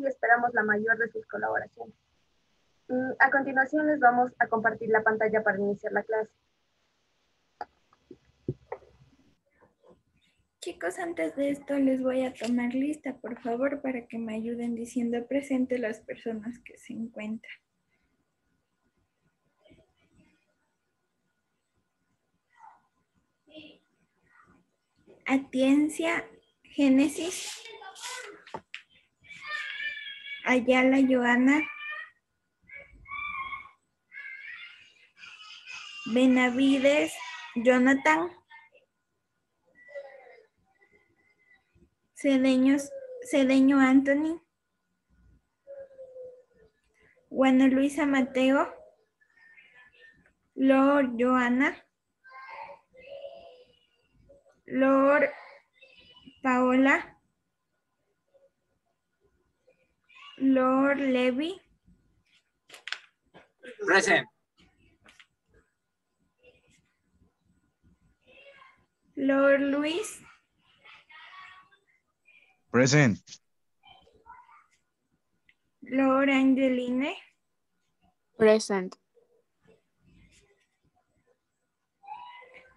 y esperamos la mayor de sus colaboraciones. A continuación les vamos a compartir la pantalla para iniciar la clase. Chicos, antes de esto les voy a tomar lista, por favor, para que me ayuden diciendo presente las personas que se encuentran. Atiencia, Génesis, Ayala Joana, Benavides Jonathan, Cedeño Anthony, Juana Luisa Mateo, Lord Joana, Lord Paola, Lord Levi. Present. Lord Luis. Present. Lord Angeline. Present.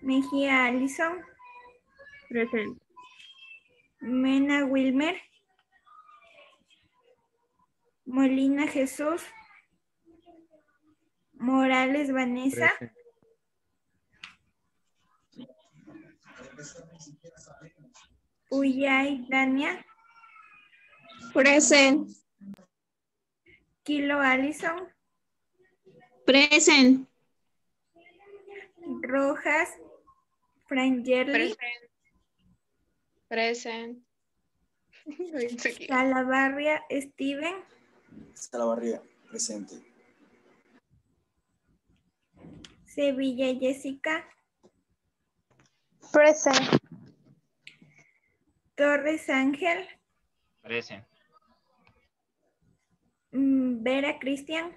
Mejía Allison. Present. Mena Wilmer. Molina Jesús. Morales Vanessa. Present. Uyay Dania. Present. Kilo Allison. Present. Rojas Frangerli. Present. Salavarria Steven. Salavarria, presente. Sevilla Jessica. Present. Torres Ángel. Present. Vera Cristian.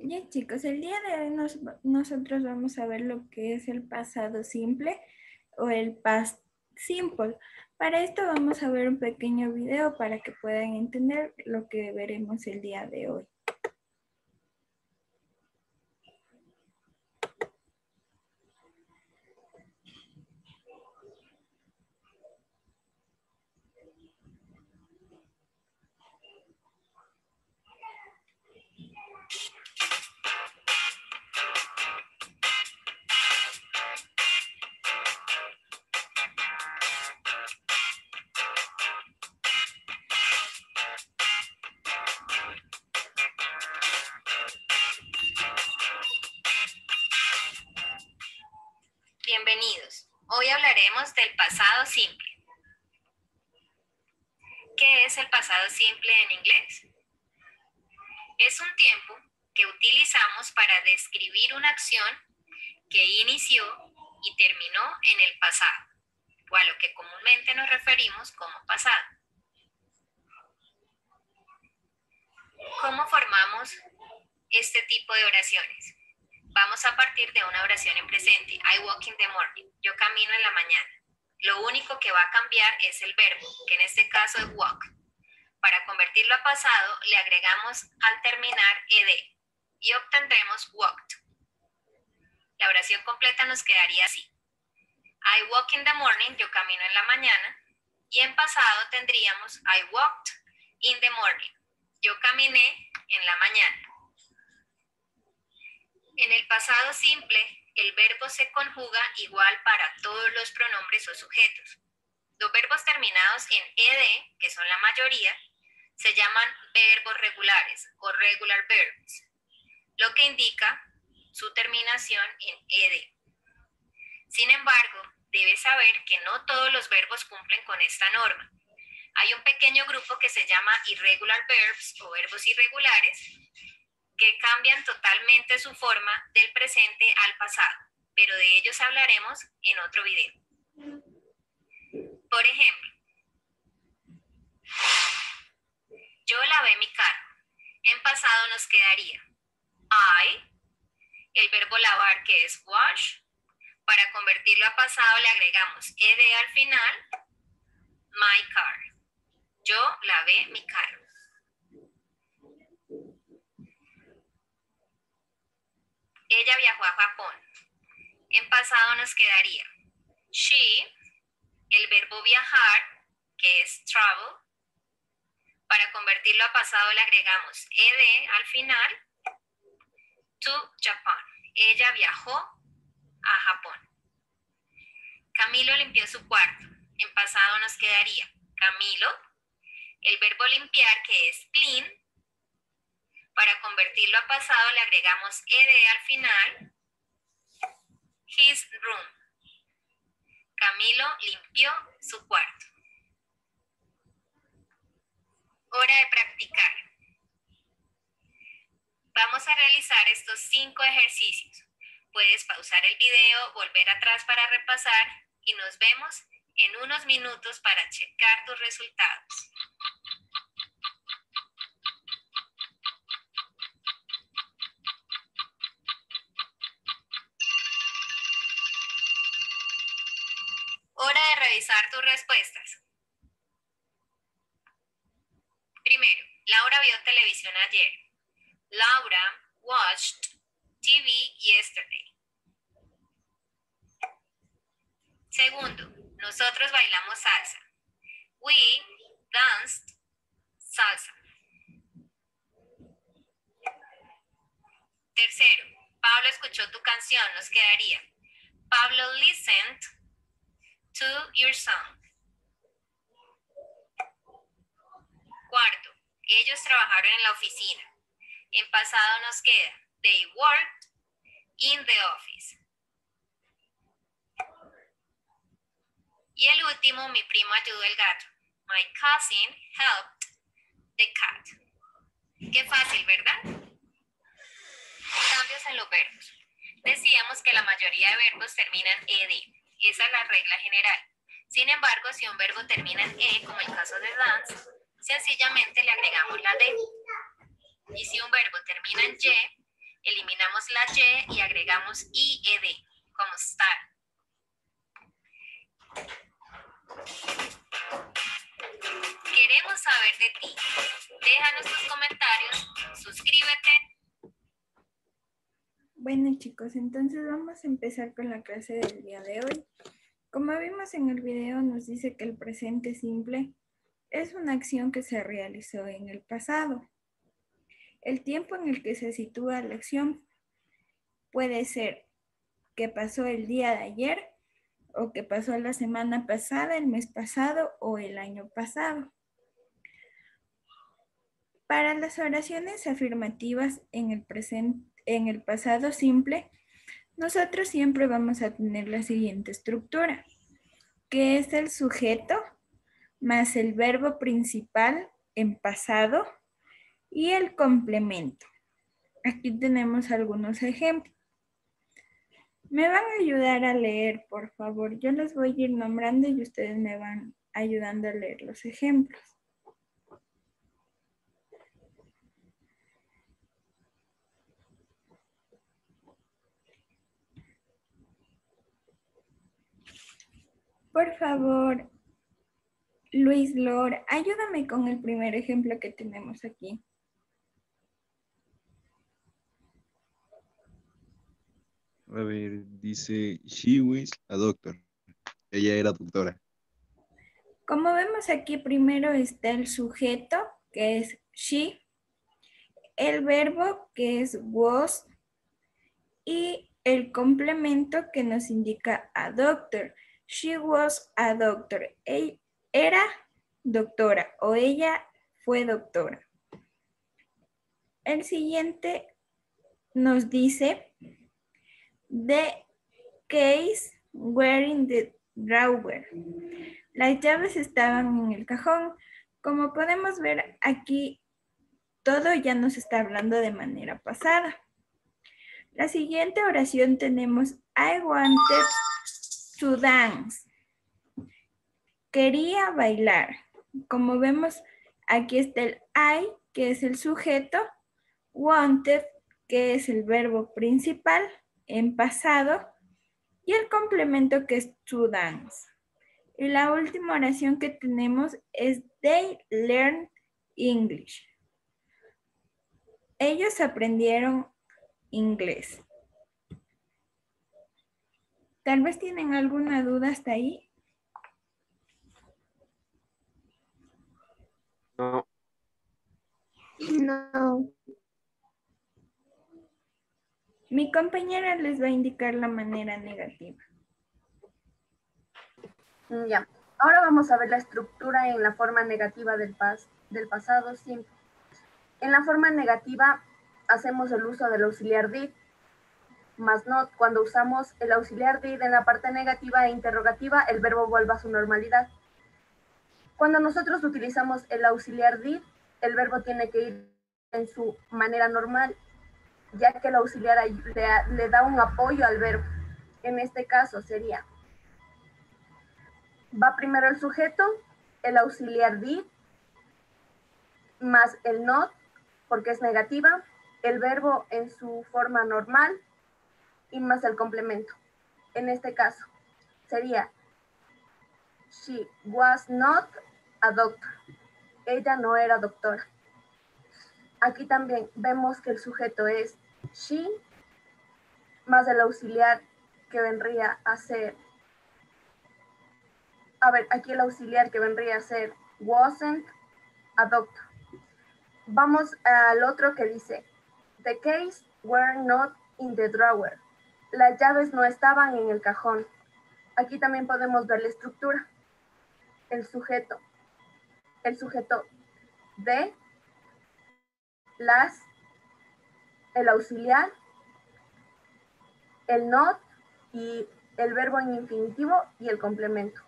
Ya chicos, el día de hoy nosotros vamos a ver lo que es el pasado simple o el past simple. Para esto vamos a ver un pequeño video para que puedan entender lo que veremos el día de hoy. Bienvenidos. Hoy hablaremos del pasado simple. ¿Qué es el pasado simple en inglés? Es un tiempo que utilizamos para describir una acción que inició y terminó en el pasado, o a lo que comúnmente nos referimos como pasado. hagamos este tipo de oraciones. Vamos a partir de una oración en presente. I walk in the morning. Yo camino en la mañana. Lo único que va a cambiar es el verbo, que en este caso es walk. Para convertirlo a pasado, le agregamos al terminar ed y obtendremos walked. La oración completa nos quedaría así. I walk in the morning, yo camino en la mañana. Y en pasado tendríamos I walked in the morning. Yo caminé en la mañana. En el pasado simple, el verbo se conjuga igual para todos los pronombres o sujetos. Los verbos terminados en ed, que son la mayoría, se llaman verbos regulares o regular verbs, lo que indica su terminación en ed. Sin embargo, debes saber que no todos los verbos cumplen con esta norma. Hay un pequeño grupo que se llama irregular verbs o verbos irregulares que cambian totalmente su forma del presente al pasado, pero de ellos hablaremos en otro video. Por ejemplo, yo lavé mi carro. En pasado nos quedaría I, el verbo lavar que es wash. Para convertirlo a pasado le agregamos ed al final, my car. Yo lavé mi carro. Ella viajó a Japón. En pasado nos quedaría she, el verbo viajar, que es travel. Para convertirlo a pasado le agregamos ed al final, to Japan. Ella viajó a Japón. Camilo limpió su cuarto. En pasado nos quedaría Camilo, el verbo limpiar, que es clean. Para convertirlo a pasado le agregamos ed al final, his room. Camilo limpió su cuarto. Hora de practicar. Vamos a realizar estos 5 ejercicios. Puedes pausar el video, volver atrás para repasar y nos vemos en unos minutos para checar tus resultados. Hora de revisar tus respuestas. Primero, Laura vio televisión ayer. Laura watched TV yesterday. Segundo, nosotros bailamos salsa. We danced salsa. Tercero, Pablo escuchó tu canción. Nos quedaría Pablo listened to your song. Cuarto, ellos trabajaron en la oficina. En pasado nos queda they worked in the office. Y el último, mi primo ayudó el gato. My cousin helped the cat. Qué fácil, ¿verdad? Cambios en los verbos. Decíamos que la mayoría de verbos terminan ed. Esa es la regla general. Sin embargo, si un verbo termina en e, como el caso de dance, sencillamente le agregamos la d. Y si un verbo termina en y, eliminamos la y y agregamos ied, como start. Queremos saber de ti. Déjanos tus comentarios, suscríbete. Bueno chicos, entonces vamos a empezar con la clase del día de hoy. Como vimos en el video, nos dice que el presente simple es una acción que se realizó en el pasado. El tiempo en el que se sitúa la acción puede ser que pasó el día de ayer, o que pasó la semana pasada, el mes pasado o el año pasado. Para las oraciones afirmativas en el pasado simple, nosotros siempre vamos a tener la siguiente estructura, que es el sujeto más el verbo principal en pasado y el complemento. Aquí tenemos algunos ejemplos. Me van a ayudar a leer, por favor. Yo les voy a ir nombrando y ustedes me van ayudando a leer los ejemplos. Por favor, Luis Lor, ayúdame con el primer ejemplo que tenemos aquí. A ver, dice, she was a doctor. Ella era doctora. Como vemos aquí, primero está el sujeto, que es she, el verbo, que es was, y el complemento que nos indica a doctor. She was a doctor. Ella era doctora o ella fue doctora. El siguiente nos dice, the keys were in the drawer. Las llaves estaban en el cajón. Como podemos ver aquí, todo ya nos está hablando de manera pasada. La siguiente oración tenemos, I wanted to dance. Quería bailar. Como vemos, aquí está el I, que es el sujeto, wanted, que es el verbo principal en pasado, y el complemento, que es to dance. Y la última oración que tenemos es they learned English. Ellos aprendieron inglés. Tal vez tienen alguna duda hasta ahí. No. No. Mi compañera les va a indicar la manera negativa. Ya. Ahora vamos a ver la estructura en la forma negativa del pasado simple. En la forma negativa hacemos el uso del auxiliar did más not. Cuando usamos el auxiliar did en la parte negativa e interrogativa, el verbo vuelve a su normalidad. Cuando nosotros utilizamos el auxiliar did, el verbo tiene que ir en su manera normal, ya que el auxiliar le da un apoyo al verbo. En este caso sería, va primero el sujeto, el auxiliar did, más el not, porque es negativa, el verbo en su forma normal, y más el complemento. En este caso sería, she was not a doctor. Ella no era doctora. Aquí también vemos que el sujeto es she, más el auxiliar que vendría a ser, aquí el auxiliar que vendría a ser wasn't a doctor. Vamos al otro que dice, the keys were not in the drawer. Las llaves no estaban en el cajón. Aquí también podemos ver la estructura. El sujeto de, las, el auxiliar, el not y el verbo en infinitivo y el complemento.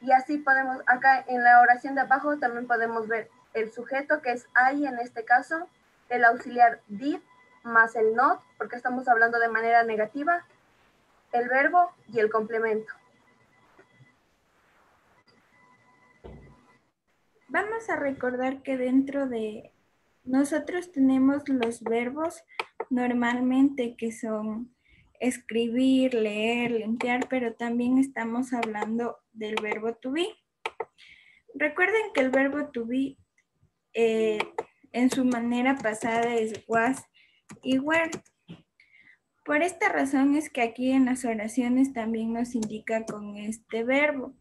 Y así podemos, acá en la oración de abajo también podemos ver el sujeto, que es I en este caso, el auxiliar did más el not, porque estamos hablando de manera negativa, el verbo y el complemento. Vamos a recordar que dentro de nosotros tenemos los verbos normalmente que son escribir, leer, limpiar, pero también estamos hablando del verbo to be. Recuerden que el verbo to be en su manera pasada es was y were. Por esta razón es que aquí en las oraciones también nos indica con este verbo.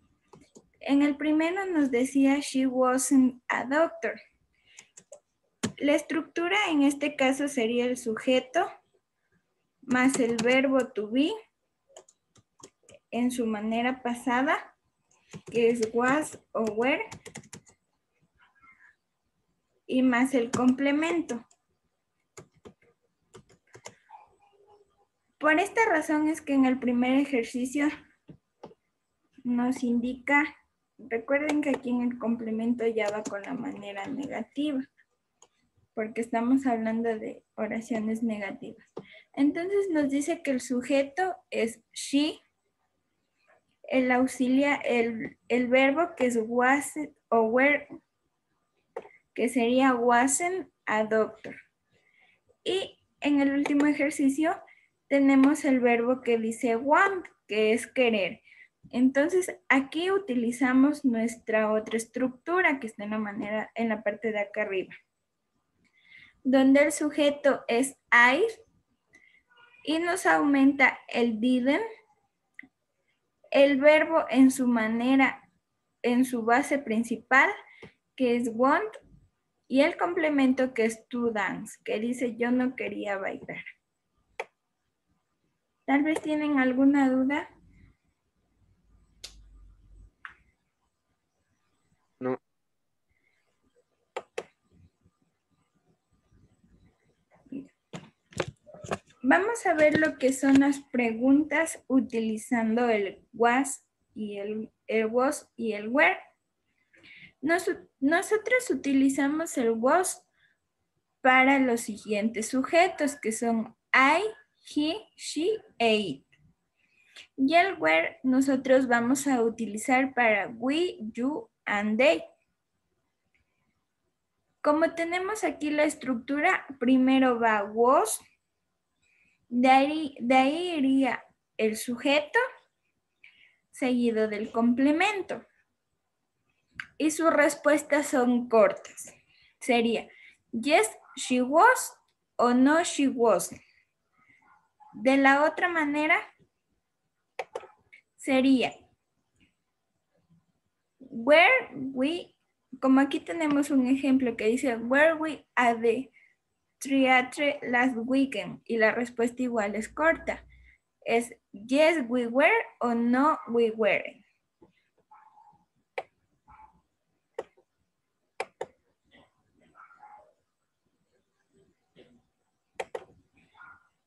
En el primero nos decía she wasn't a doctor. La estructura en este caso sería el sujeto más el verbo to be en su manera pasada, que es was o were, y más el complemento. Por esta razón es que en el primer ejercicio nos indica, recuerden que aquí en el complemento ya va con la manera negativa, porque estamos hablando de oraciones negativas. Entonces nos dice que el sujeto es she, el auxiliar, el verbo que es was o were, que sería wasn't a doctor. Y en el último ejercicio tenemos el verbo que dice want, que es querer. Entonces, aquí utilizamos nuestra otra estructura que está en la parte de acá arriba, donde el sujeto es I y nos aumenta el didn't, el verbo en su base principal, que es want, y el complemento que es to dance, que dice yo no quería bailar. ¿Tal vez tienen alguna duda? No. Vamos a ver lo que son las preguntas utilizando el was y el was y el were. Nosotros utilizamos el was para los siguientes sujetos, que son I, he, she e it. Y el where nosotros vamos a utilizar para we, you and they. Como tenemos aquí la estructura, primero va was, de ahí iría el sujeto, seguido del complemento. Y sus respuestas son cortas. Sería yes, she was o no, she wasn't. De la otra manera, sería were we, como aquí tenemos un ejemplo que dice were we at the theatre last weekend, y la respuesta igual es corta. Es yes, we were o no, we weren't.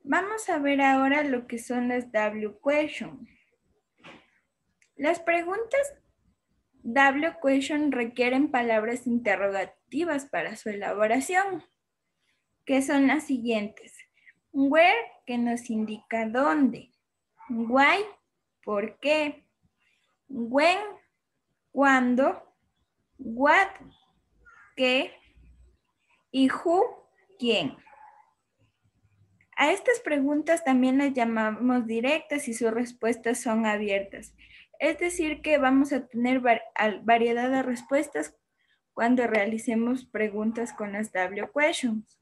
Vamos a ver ahora lo que son las W question. Las preguntas W question requieren palabras interrogativas para su elaboración, que son las siguientes. Where, que nos indica dónde. Why, por qué. When, cuándo. What, qué. Y who, quién. A estas preguntas también las llamamos directas y sus respuestas son abiertas. Es decir, que vamos a tener variedad de respuestas cuando realicemos preguntas con las W questions.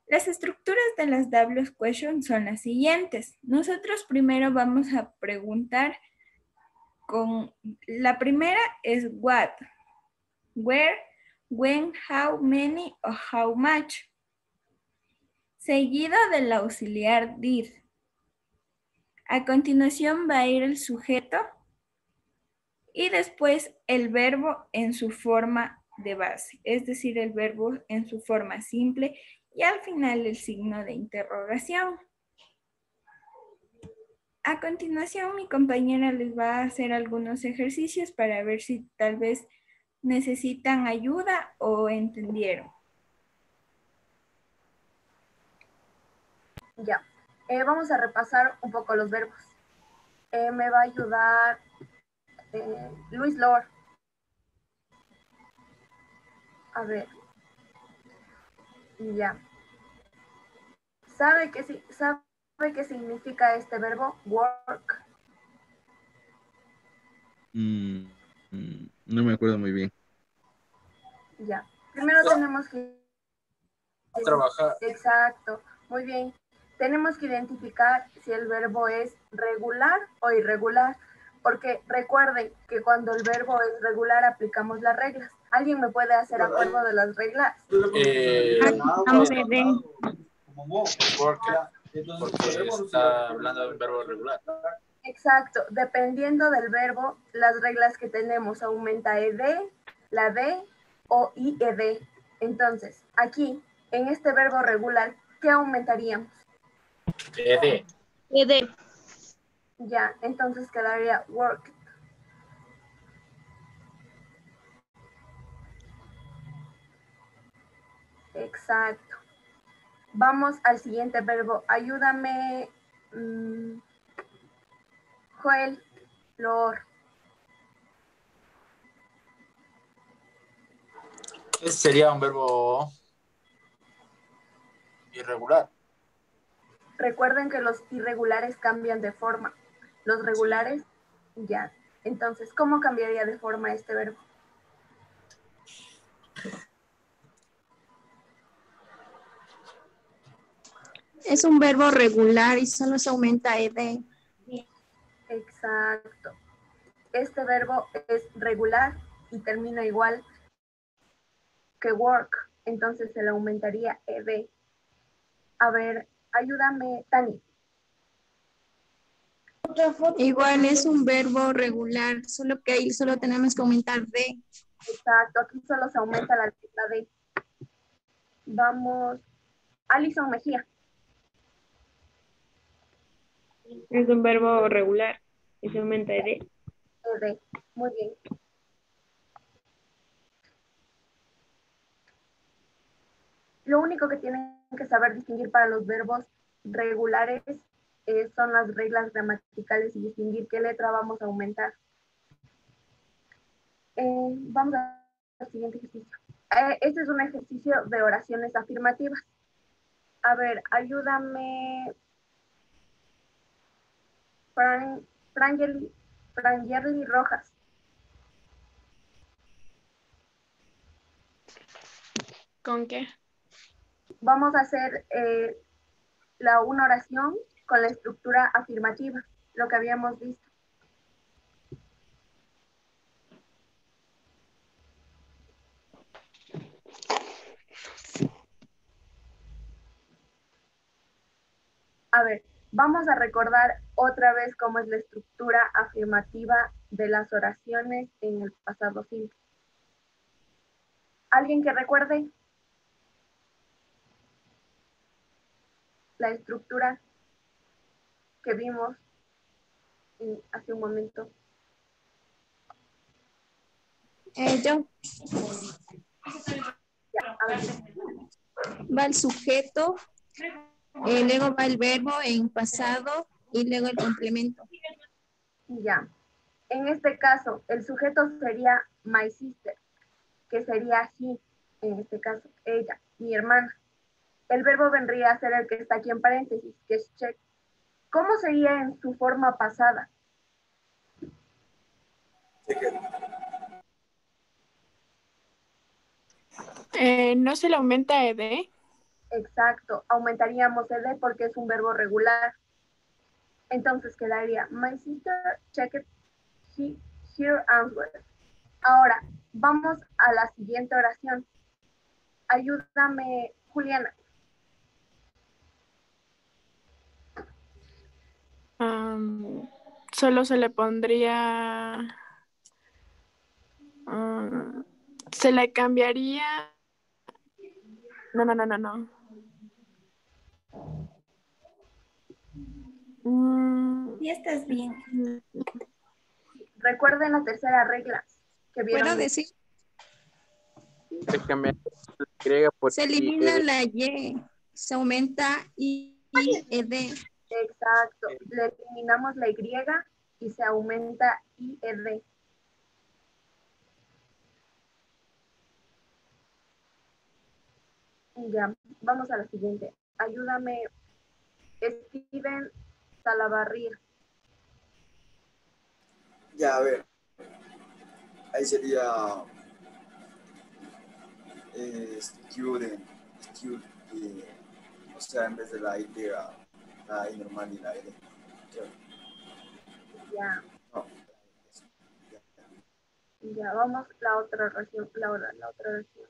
Las estructuras de las W questions son las siguientes. Nosotros primero vamos a preguntar con, la primera es what, where, when, how many o how much. Seguido del auxiliar did. A continuación va a ir el sujeto y después el verbo en su forma de base, es decir, el verbo en su forma simple y al final el signo de interrogación. A continuación mi compañera les va a hacer algunos ejercicios para ver si tal vez necesitan ayuda o entendieron. Ya, vamos a repasar un poco los verbos. Me va a ayudar Luis Lor. A ver. Ya. ¿Sabe qué significa este verbo? Work. No me acuerdo muy bien. Ya. Primero tenemos que... Trabajar. Exacto. Muy bien. Tenemos que identificar si el verbo es regular o irregular, porque recuerden que cuando el verbo es regular aplicamos las reglas. ¿Alguien me puede hacer acuerdo de las reglas? Porque está hablando de un verbo regular. Exacto. Dependiendo del verbo, las reglas que tenemos aumenta ed, la d o ied. Entonces, aquí, en este verbo regular, ¿qué aumentaríamos? Ed. Ya, entonces quedaría work. Exacto. Vamos al siguiente verbo. Ayúdame, Joel, Flor. Ese sería un verbo irregular. Recuerden que los irregulares cambian de forma. Los regulares Ya. Entonces, ¿cómo cambiaría de forma este verbo? Es un verbo regular y solo se aumenta ed. Exacto. Este verbo es regular y termina igual que work, entonces se le aumentaría ed. A ver, ayúdame, Tani. Igual es un verbo regular, solo que ahí solo tenemos que aumentar d. Exacto, aquí solo se aumenta la letra D. Vamos, Alison Mejía. Es un verbo regular y se aumenta de. ed. Muy bien. Lo único que tienen que saber distinguir para los verbos regulares son las reglas gramaticales y distinguir qué letra vamos a aumentar. Vamos al siguiente ejercicio. Este es un ejercicio de oraciones afirmativas. A ver, ayúdame, Frangerly Rojas. ¿Con qué? Vamos a hacer una oración con la estructura afirmativa, lo que habíamos visto. A ver, vamos a recordar otra vez cómo es la estructura afirmativa de las oraciones en el pasado simple. ¿Alguien que recuerde la estructura que vimos hace un momento? Yo. Ya, a ver. Va el sujeto, luego va el verbo en pasado y luego el complemento. Ya. En este caso, el sujeto sería my sister, que sería he, en este caso, ella, mi hermana. El verbo vendría a ser el que está aquí en paréntesis, que es check. ¿Cómo sería en su forma pasada? ¿No se le aumenta ed? Exacto, aumentaríamos ed porque es un verbo regular. Entonces quedaría, my sister checked her answer. Ahora, vamos a la siguiente oración. Ayúdame, Juliana. Solo se le pondría, se le cambiaría, no. Ya estás bien. Recuerden la tercera regla que vieron. ¿Puedo decir? Se cambia griega por Se elimina la y, se aumenta ed. Exacto, le eliminamos la y y se aumenta ied. Ya, vamos a la siguiente. Ayúdame, Steven Salavarría. Ya, a ver. Ahí sería student, o sea, en vez de la I normal y la L. Ya, No. ya, vamos a la otra oración, la otra oración.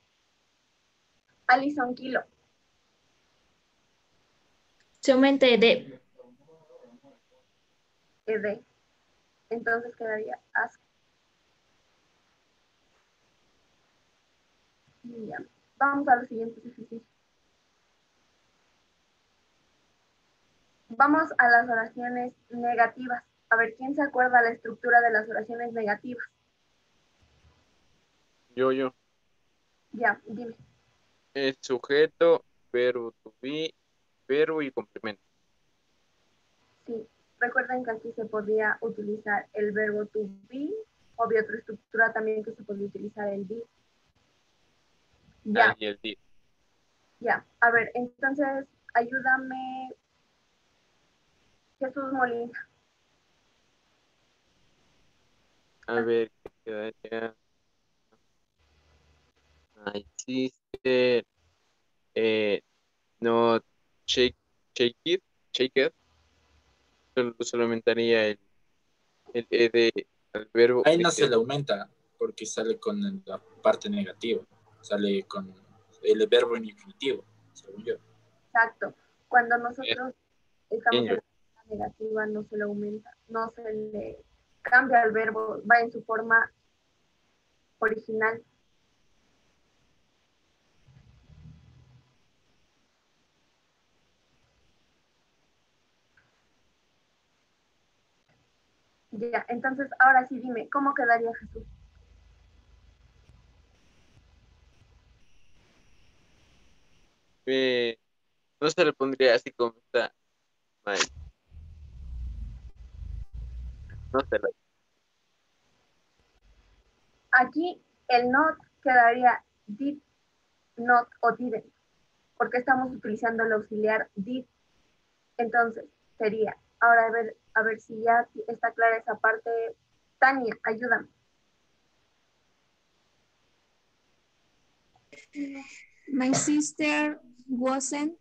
Alison Kilo. Se aumenta ed. Ed. Entonces quedaría ask. Ya. Vamos a los siguientes ejercicios. Vamos a las oraciones negativas. A ver, ¿quién se acuerda la estructura de las oraciones negativas? Yo. Ya, dime. Es sujeto, verbo to be, verbo y complemento. Sí, recuerden que aquí se podría utilizar el verbo to be, o había otra estructura también que se podría utilizar el be. Ya, Y el día. ya. A ver, entonces, ayúdame, Jesús Molina. A ver, ¿qué quedaría? My sister, no, shake it. Solo aumentaría el ed al verbo. Ahí no se le aumenta porque sale con la parte negativa. Sale con el verbo en infinitivo, según yo. Exacto. Cuando nosotros estamos en Pequeño. la forma negativa, no se le aumenta, no se le cambia el verbo, va en su forma original. Ya, entonces ahora sí dime, ¿cómo quedaría Jesús? No se le pondría así como está. My, no se le. Aquí el not quedaría did, not o didn't, porque estamos utilizando el auxiliar did. Entonces sería, ahora a ver si ya está clara esa parte. Tania, ayúdame. My sister wasn't